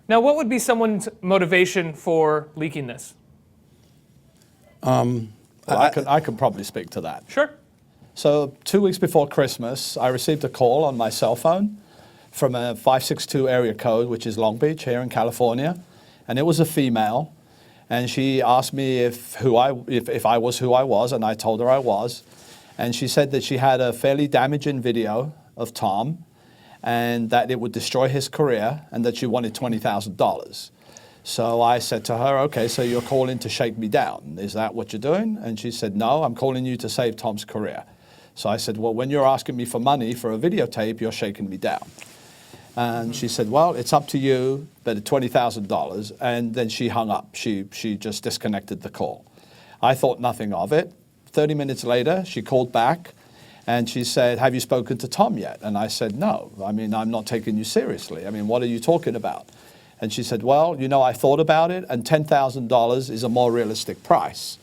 Now, what would be someone's motivation for leaking this? I could probably speak to that. Sure. So 2 weeks before Christmas, I received a call on my cell phone from a 562 area code, which is Long Beach here in California. And it was a female. And she asked me if I was who I was, and I told her I was. And she said that she had a fairly damaging video of Tom and that it would destroy his career and that she wanted $20,000. So I said to her, okay, so you're calling to shake me down. Is that what you're doing? And she said, no, I'm calling you to save Tom's career. So I said, well, when you're asking me for money for a videotape, you're shaking me down. And she said, well, it's up to you, but at $20,000. And then she hung up. She just disconnected the call. I thought nothing of it. 30 minutes later, she called back and she said, have you spoken to Tom yet? And I said, no. I mean, I'm not taking you seriously. I mean, what are you talking about? And she said, well, you know, I thought about it and $10,000 is a more realistic price.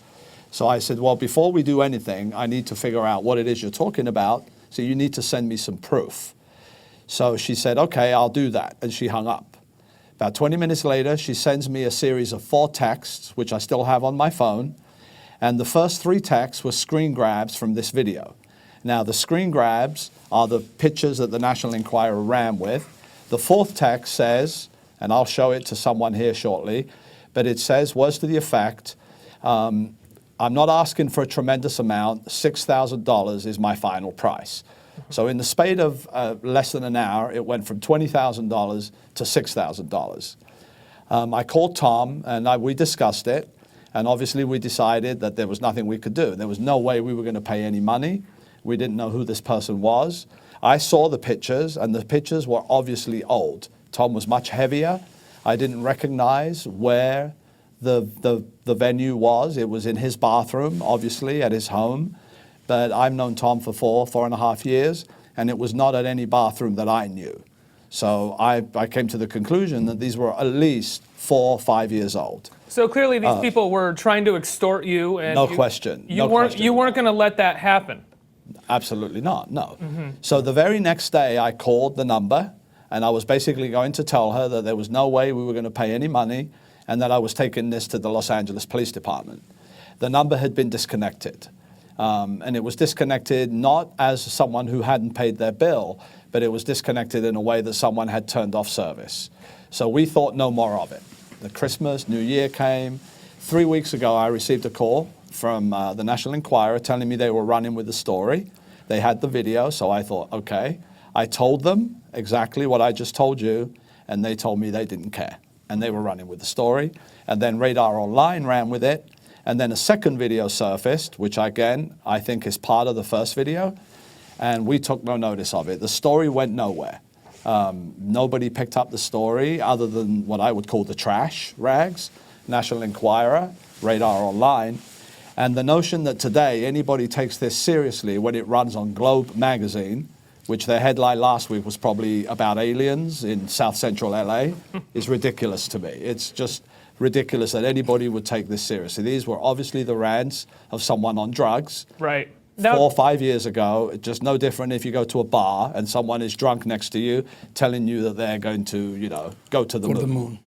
So I said, well, before we do anything, I need to figure out what it is you're talking about. So you need to send me some proof. So she said, okay, I'll do that. And she hung up. About 20 minutes later, she sends me a series of 4 texts, which I still have on my phone. And the first 3 texts were screen grabs from this video. Now, the screen grabs are the pictures that the National Enquirer ran with. The 4th text says, and I'll show it to someone here shortly, but it says, words to the effect, I'm not asking for a tremendous amount, $6,000 is my final price. So in the spate of less than an hour, it went from $20,000 to $6,000. I called Tom and we discussed it, and obviously we decided that there was nothing we could do. There was no way we were going to pay any money. We didn't know who this person was. I saw the pictures, and the pictures were obviously old. Tom was much heavier. I didn't recognize where the venue was. It was in his bathroom, obviously, at his home. But I've known Tom for 4.5 years, and it was not at any bathroom that I knew. So I came to the conclusion that these were at least 4 or 5 years old. So clearly these people were trying to extort you. And no question. You weren't going to let that happen. Absolutely not, no. So the very next day I called the number, and I was basically going to tell her that there was no way we were going to pay any money and that I was taking this to the Los Angeles Police Department. The number had been disconnected. And it was disconnected not as someone who hadn't paid their bill, but it was disconnected in a way that someone had turned off service. So we thought no more of it. The Christmas, New Year came. 3 weeks ago, I received a call from the National Enquirer telling me they were running with the story. They had the video, so I thought, okay. I told them exactly what I just told you, and they told me they didn't care. And they were running with the story. And then Radar Online ran with it. And then a second video surfaced, which again, I think is part of the first video. And we took no notice of it. The story went nowhere. Nobody picked up the story other than what I would call the trash rags, National Enquirer, Radar Online. And the notion that today anybody takes this seriously when it runs on Globe magazine, which their headline last week was probably about aliens in South Central LA, is ridiculous to me. It's just ridiculous that anybody would take this seriously. These were obviously the rants of someone on drugs. Right. 4 or 5 years ago, it's just no different if you go to a bar and someone is drunk next to you telling you that they're going to, go to the moon.